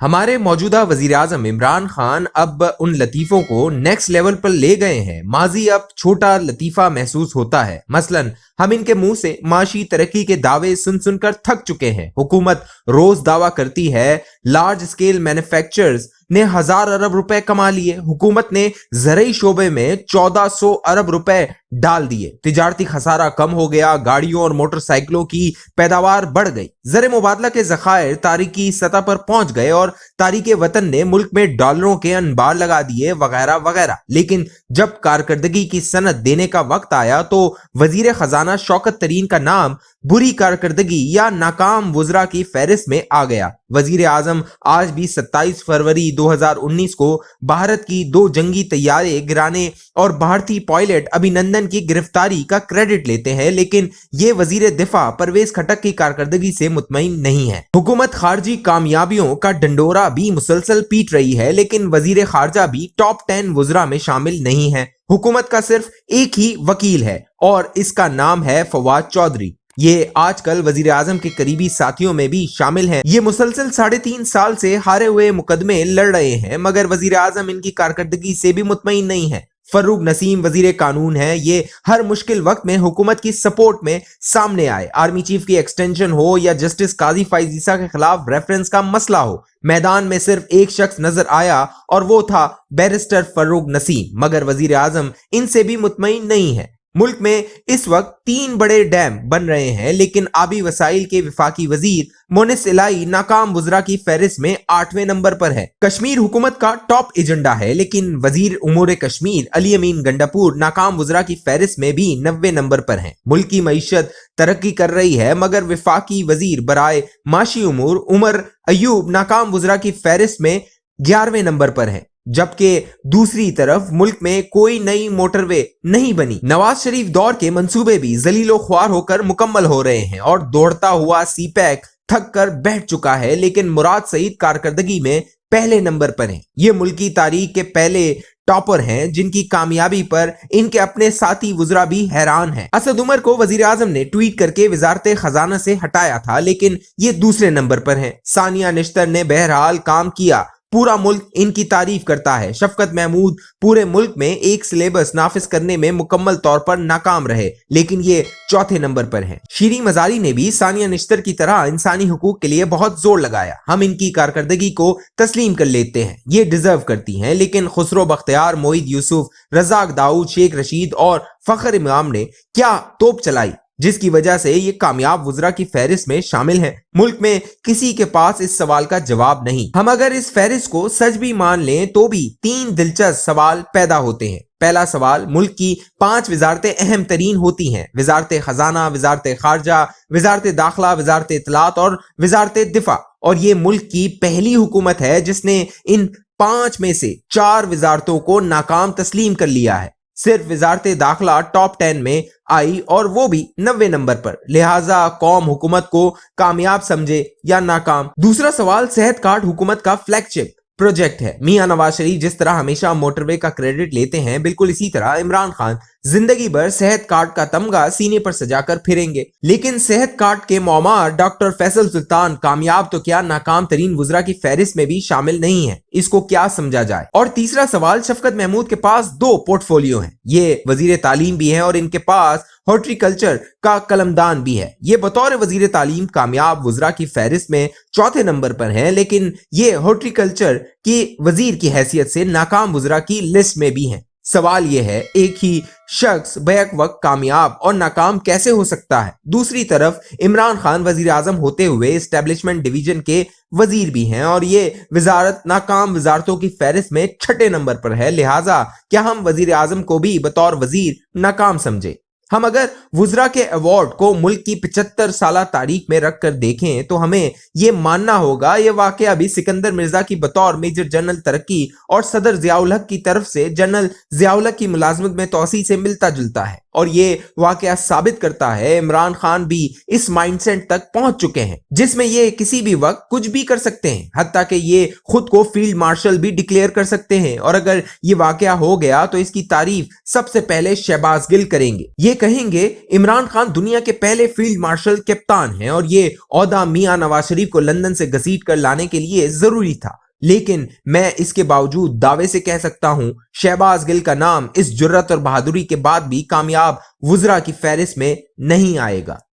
ہمارے موجودہ وزیر اعظم عمران خان اب ان لطیفوں کو نیکسٹ لیول پر لے گئے ہیں۔ ماضی اب چھوٹا لطیفہ محسوس ہوتا ہے۔ مثلاً ہم ان کے منہ سے معاشی ترقی کے دعوے سن سن کر تھک چکے ہیں۔ حکومت روز دعویٰ کرتی ہے لارج اسکیل مینوفیکچررز نے 1000 ارب روپے کما لیے۔ حکومت نے زرعی شعبے میں 1400 ارب روپے ڈال دیے۔ تجارتی خسارہ کم ہو گیا، گاڑیوں اور موٹر سائیکلوں کی پیداوار بڑھ گئی، زر مبادلہ کے ذخائر تاریخی سطح پر پہنچ گئے اور تاریخ وطن نے ملک میں ڈالروں کے انبار لگا دیے وغیرہ وغیرہ۔ لیکن جب کارکردگی کی سند دینے کا وقت آیا تو وزیر خزانہ شوکت ترین کا نام بری کارکردگی یا ناکام وزراء کی فہرست میں آ گیا۔ وزیر اعظم آج بھی 27 فروری 2019 کو بھارت کی 2 جنگی طیارے گرانے اور بھارتی پائلٹ ابھینندن کی گرفتاری کا کریڈٹ لیتے ہیں، لیکن یہ وزیر دفاع پرویز خٹک کی کارکردگی سے مطمئن نہیں ہے۔ حکومت خارجی کامیابیوں کا ڈنڈورا بھی مسلسل پیٹ رہی ہے، لیکن وزیر خارجہ بھی ٹاپ 10 وزراء میں شامل نہیں ہے۔ حکومت کا صرف ایک ہی وکیل ہے اور اس کا نام ہے فواد چودھری۔ یہ آج کل وزیر اعظم کے قریبی ساتھیوں میں بھی شامل ہیں۔ یہ مسلسل 3.5 سال سے ہارے ہوئے مقدمے لڑ رہے ہیں، مگر وزیر اعظم ان کی کارکردگی سے بھی مطمئن نہیں ہے۔ فروغ نسیم وزیر قانون ہے، یہ ہر مشکل وقت میں حکومت کی سپورٹ میں سامنے آئے۔ آرمی چیف کی ایکسٹینشن ہو یا جسٹس قاضی فائز عیسیٰ کے خلاف ریفرنس کا مسئلہ ہو، میدان میں صرف ایک شخص نظر آیا اور وہ تھا بیرسٹر فروغ نسیم، مگر وزیر اعظم ان سے بھی مطمئن نہیں ہے۔ ملک میں اس وقت 3 بڑے ڈیم بن رہے ہیں، لیکن آبی وسائل کے وفاقی وزیر مونس الہی ناکام وزراء کی فہرست میں 8ویں نمبر پر ہے۔ کشمیر حکومت کا ٹاپ ایجنڈا ہے، لیکن وزیر امور کشمیر علی امین گنڈاپور ناکام وزراء کی فہرست میں بھی 90 نمبر پر ہیں۔ ملک کی معیشت ترقی کر رہی ہے، مگر وفاقی وزیر برائے معاشی امور عمر ایوب ناکام وزراء کی فہرست میں 11ویں نمبر پر ہیں، جبکہ دوسری طرف ملک میں کوئی نئی موٹر وے نہیں بنی۔ نواز شریف دور کے منصوبے بھی ذلیل و خوار ہو کر مکمل ہو رہے ہیں اور دوڑتا ہوا سی پیک تھک کر بیٹھ چکا ہے، لیکن مراد سعید کارکردگی میں پہلے نمبر پر ہیں۔ یہ ملکی تاریخ کے پہلے ٹاپر ہیں جن کی کامیابی پر ان کے اپنے ساتھی وزراء بھی حیران ہیں۔ اسد عمر کو وزیر اعظم نے ٹویٹ کر کے وزارت خزانہ سے ہٹایا تھا، لیکن یہ دوسرے نمبر پر ہیں۔ ثانیہ نشتر نے بہرحال کام کیا، پورا ملک ان کی تعریف کرتا ہے۔ شفقت محمود پورے ملک میں ایک سلیبس نافذ کرنے میں مکمل طور پر ناکام رہے، لیکن یہ 4تھے نمبر پر ہیں۔ شیریں مزاری نے بھی ثانیہ نشتر کی طرح انسانی حقوق کے لیے بہت زور لگایا۔ ہم ان کی کارکردگی کو تسلیم کر لیتے ہیں، یہ ڈیزرو کرتی ہیں، لیکن خسرو بختیار، موعید یوسف، رزاق داؤد، شیخ رشید اور فخر امام نے کیا توپ چلائی جس کی وجہ سے یہ کامیاب وزراء کی فہرست میں شامل ہیں؟ ملک میں کسی کے پاس اس سوال کا جواب نہیں۔ ہم اگر اس فہرست کو سچ بھی مان لیں تو بھی 3 دلچسپ سوال پیدا ہوتے ہیں۔ پہلا سوال، ملک کی 5 وزارتیں اہم ترین ہوتی ہیں: وزارت خزانہ، وزارت خارجہ، وزارت داخلہ، وزارت اطلاعات اور وزارت دفاع، اور یہ ملک کی پہلی حکومت ہے جس نے ان 5 میں سے 4 وزارتوں کو ناکام تسلیم کر لیا ہے۔ صرف وزارت داخلہ ٹاپ 10 میں آئی اور وہ بھی 90 نمبر پر، لہٰذا قوم حکومت کو کامیاب سمجھے یا ناکام۔ دوسرا سوال، صحت کارڈ حکومت کا فلیگ شپ پروجیکٹ ہے۔ میاں نواز شریف جس طرح ہمیشہ موٹر وے کا کریڈٹ لیتے ہیں، بالکل اسی طرح عمران خان زندگی بھر صحت کارڈ کا تمغہ سینے پر سجا کر پھریں گے۔ لیکن صحت کارڈ کے معمار ڈاکٹر فیصل سلطان کامیاب تو کیا ناکام ترین وزراء کی فہرست میں بھی شامل نہیں ہیں۔ اس کو کیا سمجھا جائے؟ اور تیسرا سوال، شفقت محمود کے پاس 2 پورٹ فولیو ہیں، یہ وزیر تعلیم بھی ہیں اور ان کے پاس ہارٹی کلچر کا قلمدان بھی ہے۔ یہ بطور وزیر تعلیم کامیاب وزراء کی فہرست میں 4تھے نمبر پر ہیں، لیکن یہ ہارٹی کلچر کی وزیر کی حیثیت سے ناکام وزراء کی لسٹ میں بھی ہیں۔ سوال یہ ہے، ایک ہی شخص بیک وقت کامیاب اور ناکام کیسے ہو سکتا ہے؟ دوسری طرف عمران خان وزیر اعظم ہوتے ہوئے اسٹیبلشمنٹ ڈویژن کے وزیر بھی ہیں اور یہ وزارت ناکام وزارتوں کی فہرست میں 6 نمبر پر ہے، لہٰذا کیا ہم وزیر اعظم کو بھی بطور وزیر ناکام سمجھے؟ ہم اگر وزراء کے ایوارڈ کو ملک کی 75 سالہ تاریخ میں رکھ کر دیکھیں تو ہمیں یہ ماننا ہوگا یہ واقعہ بھی سکندر مرزا کی بطور میجر جنرل ترقی اور صدر ضیاء الحق کی طرف سے جنرل ضیاء الحق کی ملازمت میں توسیع سے ملتا جلتا ہے، اور یہ واقعہ ثابت کرتا ہے عمران خان بھی اس مائنڈ سیٹ تک پہنچ چکے ہیں جس میں یہ کسی بھی وقت کچھ بھی کر سکتے ہیں، حتیٰ کہ یہ خود کو فیلڈ مارشل بھی ڈکلیئر کر سکتے ہیں، اور اگر یہ واقعہ ہو گیا تو اس کی تعریف سب سے پہلے شہباز گل کریں گے۔ یہ کہیں گے عمران خان دنیا کے پہلے فیلڈ مارشل کپتان ہیں اور یہ عہدہ میاں نواز شریف کو لندن سے گھسیٹ کر لانے کے لیے ضروری تھا، لیکن میں اس کے باوجود دعوے سے کہہ سکتا ہوں شہباز گل کا نام اس جرات اور بہادری کے بعد بھی کامیاب وزراء کی فہرست میں نہیں آئے گا۔